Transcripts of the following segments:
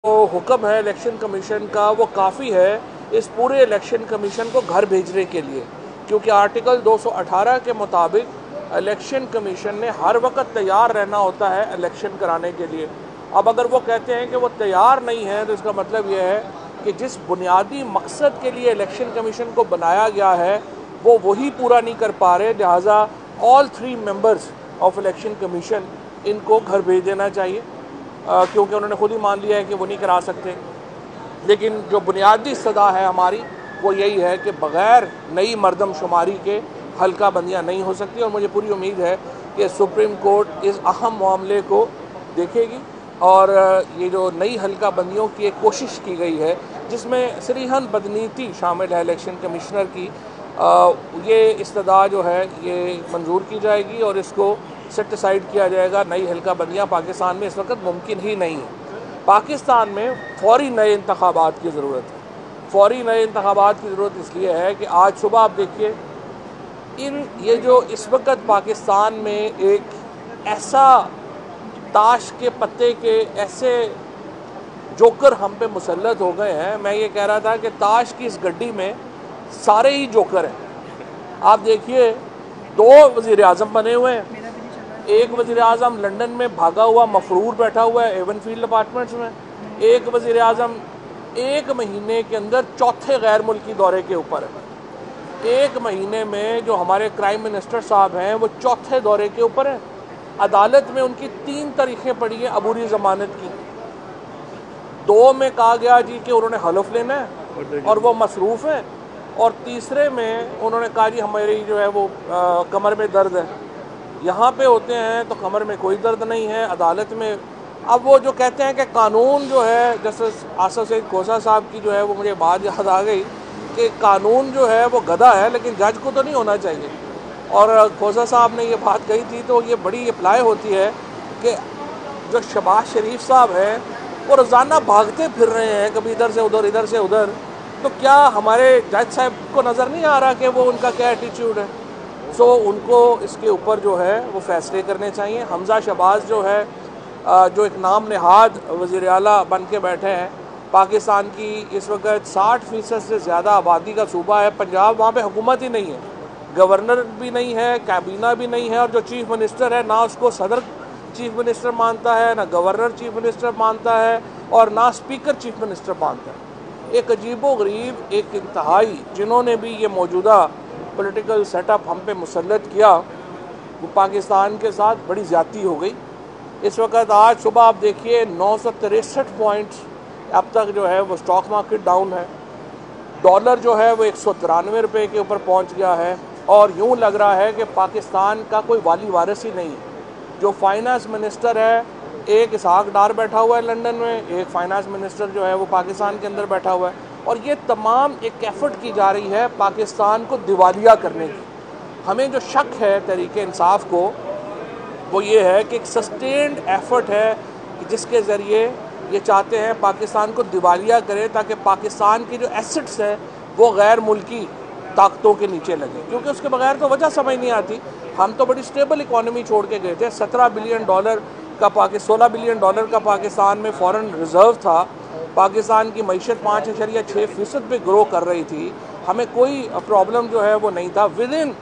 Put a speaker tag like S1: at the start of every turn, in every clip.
S1: जो हुक्म है इलेक्शन कमीशन का वो काफ़ी है इस पूरे इलेक्शन कमीशन को घर भेजने के लिए, क्योंकि आर्टिकल 218 के मुताबिक इलेक्शन कमीशन ने हर वक्त तैयार रहना होता है इलेक्शन कराने के लिए। अब अगर वो कहते हैं कि वो तैयार नहीं है तो इसका मतलब ये है कि जिस बुनियादी मकसद के लिए इलेक्शन कमीशन को बनाया गया है वो वही पूरा नहीं कर पा रहे। लिहाजा all 3 members of election commission इनको घर भेज देना चाहिए, क्योंकि उन्होंने खुद ही मान लिया है कि वो नहीं करा सकते। लेकिन जो बुनियादी सदा है हमारी वो यही है कि बग़ैर नई मरदमशुमारी के हल्का बंदियाँ नहीं हो सकती, और मुझे पूरी उम्मीद है कि सुप्रीम कोर्ट इस अहम मामले को देखेगी और ये जो नई हल्का बंदियों की एक कोशिश की गई है जिसमें सरीहन बदनीति शामिल है इलेक्शन कमिश्नर की, ये इस्तदा जो है ये मंजूर की जाएगी और इसको सेट असाइड किया जाएगा। नई हल्का बंदियाँ पाकिस्तान में इस वक्त मुमकिन ही नहीं है। पाकिस्तान में फ़ौरी नए इंतखाबात की ज़रूरत है। फ़ौरी नए इंतखाबात की ज़रूरत इसलिए है कि आज सुबह आप देखिए ये जो इस वक्त पाकिस्तान में एक ऐसा ताश के पत्ते के ऐसे जोकर हम पे मुसल्लत हो गए हैं। मैं ये कह रहा था कि ताश की इस गड्डी में सारे ही जोकर हैं। आप देखिए 2 वज़ीर आज़म बने हुए हैं। एक वज़ीर आज़म लंदन में भागा हुआ मफरूर बैठा हुआ है एवन फील्ड अपार्टमेंट्स में। एक वज़ीर आज़म 1 महीने के अंदर चौथे गैर मुल्की दौरे के ऊपर है। 1 महीने में जो हमारे क्राइम मिनिस्टर साहब हैं वो चौथे दौरे के ऊपर हैं। अदालत में उनकी 3 तारीखें पड़ी हैं अबूरी ज़मानत की। 2 में कहा गया जी कि उन्होंने हलफ लेना है और वो मसरूफ़ हैं, और तीसरे में उन्होंने कहा जी हमारी जो है वो कमर में दर्द है। यहाँ पे होते हैं तो कमर में कोई दर्द नहीं है, अदालत में। अब वो जो कहते हैं कि कानून जो है, जस्टिस आसफ सईद खोसा साहब की जो है वो मुझे बात याद आ गई कि कानून जो है वो गधा है लेकिन जज को तो नहीं होना चाहिए। और खोसा साहब ने ये बात कही थी तो ये बड़ी अप्लाई होती है कि जो शहबाज शरीफ साहब हैं वो रोज़ाना भागते फिर रहे हैं कभी इधर से उधर इधर से उधर, तो क्या हमारे जज साहब को नज़र नहीं आ रहा कि वो उनका क्या एटीट्यूड है? सो उनको इसके ऊपर जो है वो फैसले करने चाहिए। हमजा शहबाज जो है जो एक नाम नहाद वज़ीर आला बन के बैठे हैं, पाकिस्तान की इस वक्त 60% से ज़्यादा आबादी का सूबा है पंजाब, वहाँ पे हुकूमत ही नहीं है, गवर्नर भी नहीं है, कैबिना भी नहीं है, और जो चीफ़ मिनिस्टर है ना उसको सदर चीफ़ मिनिस्टर मानता है, ना गवर्नर चीफ़ मिनिस्टर मानता है, और ना स्पीकर चीफ़ मिनिस्टर मानता है। एक अजीबो गरीब, एक इंतहाई जिन्होंने भी ये मौजूदा पॉलिटिकल सेटअप हम पे मुसल्लत किया, वो पाकिस्तान के साथ बड़ी ज़्यादती हो गई। इस वक्त आज सुबह आप देखिए 963 पॉइंट्स अब तक जो है वो स्टॉक मार्केट डाउन है। डॉलर जो है वो 193 रुपये के ऊपर पहुंच गया है, और यूँ लग रहा है कि पाकिस्तान का कोई वाली वारिस ही नहीं है। जो फाइनेंस मिनिस्टर है, एक इसहाक डार बैठा हुआ है लंदन में, एक फाइनेंस मिनिस्टर जो है वो पाकिस्तान के अंदर बैठा हुआ है, और ये तमाम एक एफ़र्ट की जा रही है पाकिस्तान को दिवालिया करने की। हमें जो शक है तहरीके इंसाफ को वो ये है कि एक सस्टेन्ड एफ़र्ट है कि जिसके ज़रिए ये चाहते हैं पाकिस्तान को दिवालिया करें ताकि पाकिस्तान के जो एसेट्स हैं वो गैर मुल्की ताकतों के नीचे लगे, क्योंकि उसके बगैर तो वजह समझ नहीं आती। हम तो बड़ी स्टेबल इकॉनमी छोड़ के गए थे। 16 बिलियन डॉलर का पाकिस्तान में फ़ॉरेन रिज़र्व था। पाकिस्तान की मईशत 5.6% पे ग्रो कर रही थी। हमें कोई प्रॉब्लम जो है वो नहीं था। विदिन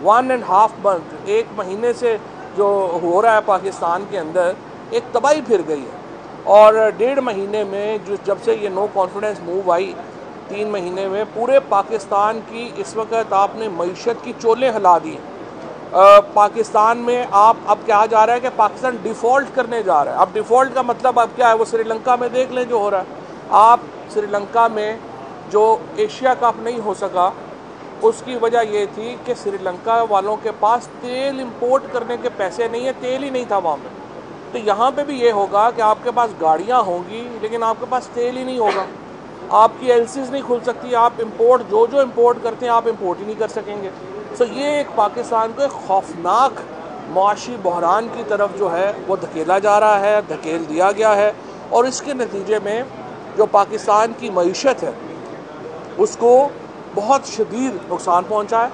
S1: 1.5 मंथ, 1 महीने से जो हो रहा है पाकिस्तान के अंदर एक तबाही फिर गई है। और 1.5 महीने में जो जब से ये नो कॉन्फिडेंस मूव आई, 3 महीने में पूरे पाकिस्तान की इस वक्त आपने मईशत की चोलें हिला दी। पाकिस्तान में अब कहा जा रहा है कि पाकिस्तान डिफ़ॉल्ट करने जा रहा है। अब डिफ़ॉल्ट का मतलब अब क्या है, वो श्रीलंका में देख लें जो हो रहा है। आप श्रीलंका में जो एशिया कप नहीं हो सका उसकी वजह ये थी कि श्रीलंका वालों के पास तेल इंपोर्ट करने के पैसे नहीं है, तेल ही नहीं था वहाँ पे। तो यहाँ पे भी ये होगा कि आपके पास गाड़ियाँ होंगी लेकिन आपके पास तेल ही नहीं होगा, आपकी एलसीज नहीं खुल सकती, आप इंपोर्ट जो इंपोर्ट करते हैं आप इंपोर्ट ही नहीं कर सकेंगे। सो ये एक पाकिस्तान को एक खौफनाक मुआशी बहरान की तरफ जो है वो धकेला जा रहा है, धकेल दिया गया है, और इसके नतीजे में जो पाकिस्तान की मईशत है उसको बहुत शदीद नुकसान पहुंचा है।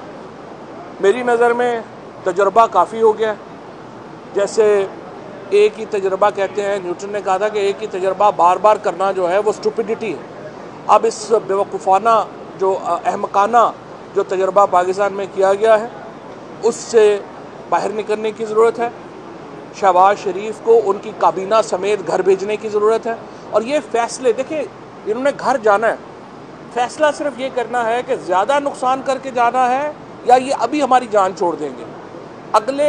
S1: मेरी नज़र में तजर्बा काफ़ी हो गया। जैसे एक ही तजर्बा कहते हैं, न्यूटन ने कहा था कि एक ही तजर्बा बार बार करना जो है वो स्टुपिडिटी है। अब इस बेवकूफ़ाना जो अहमकाना जो तजर्बा पाकिस्तान में किया गया है उससे बाहर निकलने की ज़रूरत है। शहबाज शरीफ को उनकी काबीना समेत घर भेजने की ज़रूरत है। और ये फ़ैसले देखिए, इन्होंने घर जाना है, फ़ैसला सिर्फ ये करना है कि ज़्यादा नुकसान करके जाना है या ये अभी हमारी जान छोड़ देंगे। अगले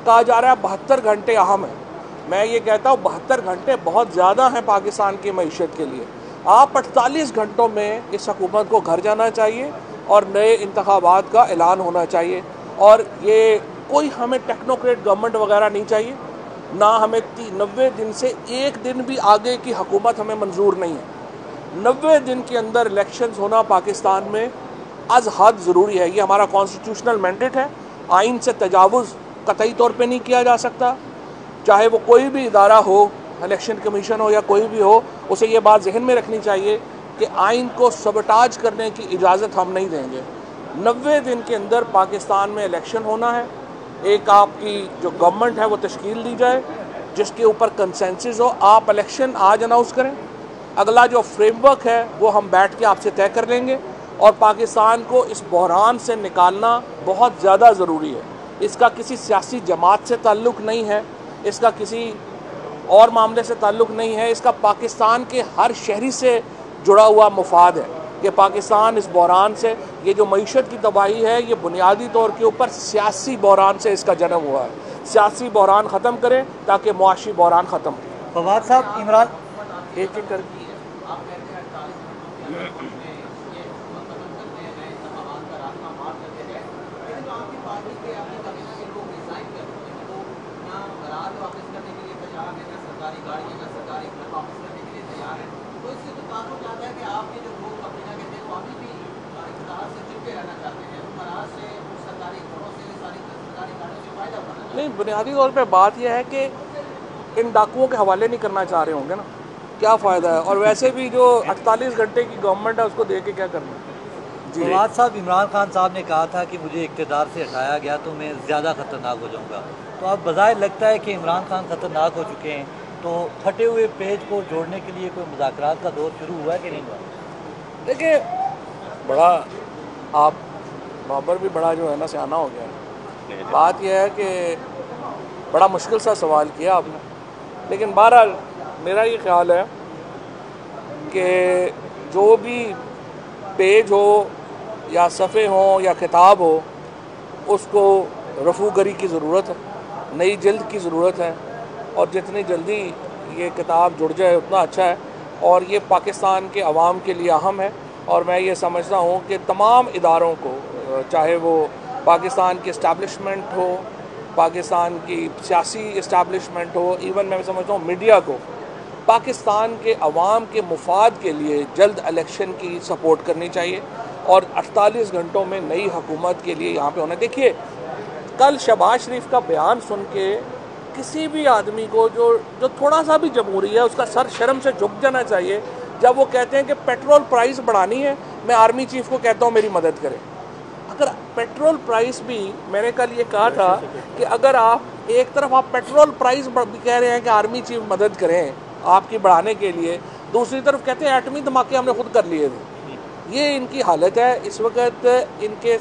S1: कहा जा रहा है 72 घंटे अहम है। मैं ये कहता हूँ 72 घंटे बहुत ज़्यादा हैं पाकिस्तान की मईशत के लिए। आप 48 घंटों में इस हुकूमत को घर जाना चाहिए और नए इंतखाबात का ऐलान होना चाहिए। और ये कोई हमें टेक्नोक्रेट गवर्नमेंट वगैरह नहीं चाहिए, ना हमें 90 दिन से एक दिन भी आगे की हुकूमत हमें मंजूर नहीं है। 90 दिन के अंदर इलेक्शंस होना पाकिस्तान में अज हद ज़रूरी है। ये हमारा कॉन्स्टिट्यूशनल मैंडेट है। आइन से तजावुज़ कतई तौर पे नहीं किया जा सकता। चाहे वो कोई भी इदारा हो, इलेक्शन कमीशन हो या कोई भी हो, उसे ये बात जहन में रखनी चाहिए कि आइन को सबटाज करने की इजाज़त हम नहीं देंगे। 90 दिन के अंदर पाकिस्तान में इलेक्शन होना है। एक आपकी जो गवर्नमेंट है वो तश्कील दी जाए जिसके ऊपर कंसेंसस हो। आप इलेक्शन आज अनाउंस करें, अगला जो फ्रेमवर्क है वो हम बैठ के आपसे तय कर लेंगे। और पाकिस्तान को इस बहरान से निकालना बहुत ज़्यादा ज़रूरी है। इसका किसी सियासी जमात से ताल्लुक़ नहीं है, इसका किसी और मामले से ताल्लुक़ नहीं है, इसका पाकिस्तान के हर शहरी से जुड़ा हुआ मुफाद है कि पाकिस्तान इस बहरान से, ये जो मईशत की तबाही है ये बुनियादी तौर के ऊपर सियासी बहरान से इसका जन्म हुआ है। सियासी बहरान ख़त्म करें ताकि मुआशी बहरान ख़त्म हो।
S2: फवाद साहब, इमरान
S1: एक एक कर नहीं, बुनियादी तौर पे बात यह है कि इन डाकुओं के हवाले नहीं करना चाह रहे होंगे ना, क्या फ़ायदा है। और वैसे भी जो 48 घंटे की गवर्नमेंट है उसको दे के क्या करना है।
S2: जी फवाद साहब, इमरान खान साहब ने कहा था कि मुझे इक़्तिदार से हटाया गया तो मैं ज़्यादा ख़तरनाक हो जाऊँगा। तो अब बज़ाहिर लगता है कि इमरान खान ख़तरनाक हो चुके हैं, तो फटे हुए पेज को जोड़ने के लिए कोई मुज़ाकरात का दौर शुरू हुआ है कि नहीं हुआ?
S1: देखिए, बड़ा आप बाबर भी बड़ा जो है ना सियाना हो गया है। बात यह है कि बड़ा मुश्किल सा सवाल किया आपने, लेकिन बहरहाल मेरा ये ख्याल है कि जो भी पेज हो या सफ़े हो या किताब हो उसको रफूगरी की ज़रूरत है, नई जल्द की ज़रूरत है। और जितनी जल्दी ये किताब जुड़ जाए उतना अच्छा है। और ये पाकिस्तान के अवाम के लिए अहम है। और मैं ये समझता हूँ कि तमाम इदारों को, चाहे वो पाकिस्तान की इस्टेब्लिशमेंट हो, पाकिस्तान की सियासी इस्टेब्लिशमेंट हो, इवन मैं समझता हूँ मीडिया को, पाकिस्तान के अवाम के मुफाद के लिए जल्द इलेक्शन की सपोर्ट करनी चाहिए और 48 घंटों में नई हुकूमत के लिए यहाँ पे होना। देखिए, कल शहबाज शरीफ का बयान सुन के किसी भी आदमी को जो थोड़ा सा भी जमहूरी है उसका सर शर्म से झुक जाना चाहिए जब वो कहते हैं कि पेट्रोल प्राइस बढ़ानी है, मैं आर्मी चीफ को कहता हूँ मेरी मदद करें। अगर पेट्रोल प्राइस भी, मैंने कल ये कहा था कि अगर आप एक तरफ आप पेट्रोल प्राइस कह रहे हैं कि आर्मी चीफ मदद करें आपकी बढ़ाने के लिए, दूसरी तरफ कहते हैं एटमी धमाके हमने खुद कर लिए थे। ये इनकी हालत है इस वक्त। इनके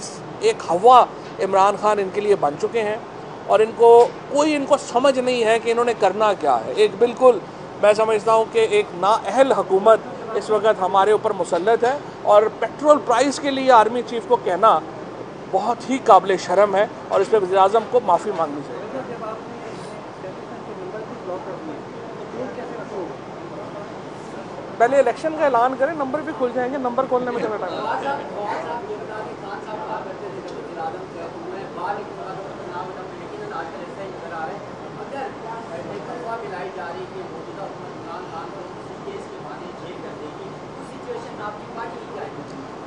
S1: एक हवा इमरान खान इनके लिए बन चुके हैं और इनको समझ नहीं है कि इन्होंने करना क्या है। एक बिल्कुल मैं समझता हूँ कि एक नाअहल हुकूमत इस वक्त हमारे ऊपर मुसल्लत है और पेट्रोल प्राइस के लिए आर्मी चीफ को कहना बहुत ही काबिल शर्म है और इस पर वज़ीर आज़म को माफ़ी मांगनी चाहिए। पहले इलेक्शन का ऐलान करें, नंबर भी खुल जाएंगे, नंबर खोलने में कितना टाइम।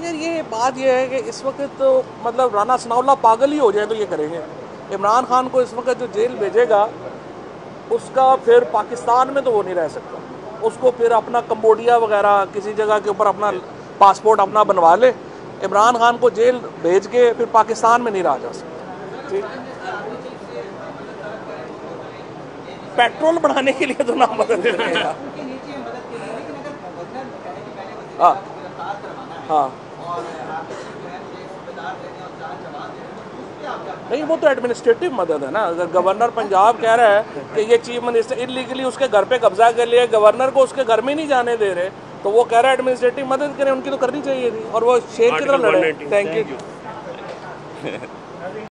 S1: यार ये बात ये है कि इस वक्त तो मतलब राना सनाउल्लाह पागल ही हो जाए तो ये करेंगे। इमरान खान को इस वक्त जो जेल भेजेगा उसका फिर पाकिस्तान में तो वो नहीं रह सकता, उसको फिर अपना कंबोडिया वगैरह किसी जगह के ऊपर अपना पासपोर्ट अपना बनवा ले। इमरान खान को जेल भेज के फिर पाकिस्तान में नहीं रहा जा सकता। ठीक, पेट्रोल बढ़ाने के लिए तो ना मदद करेगा। हाँ हाँ, नहीं वो तो एडमिनिस्ट्रेटिव मदद है ना। अगर गवर्नर पंजाब कह रहा है कि ये चीफ मिनिस्टर इलीगली उसके घर पे कब्जा कर लिया, गवर्नर को उसके घर में नहीं जाने दे रहे, तो वो कह रहा है एडमिनिस्ट्रेटिव मदद करें, उनकी तो करनी चाहिए थी, और वो शेर की तरह लड़े। Thank you.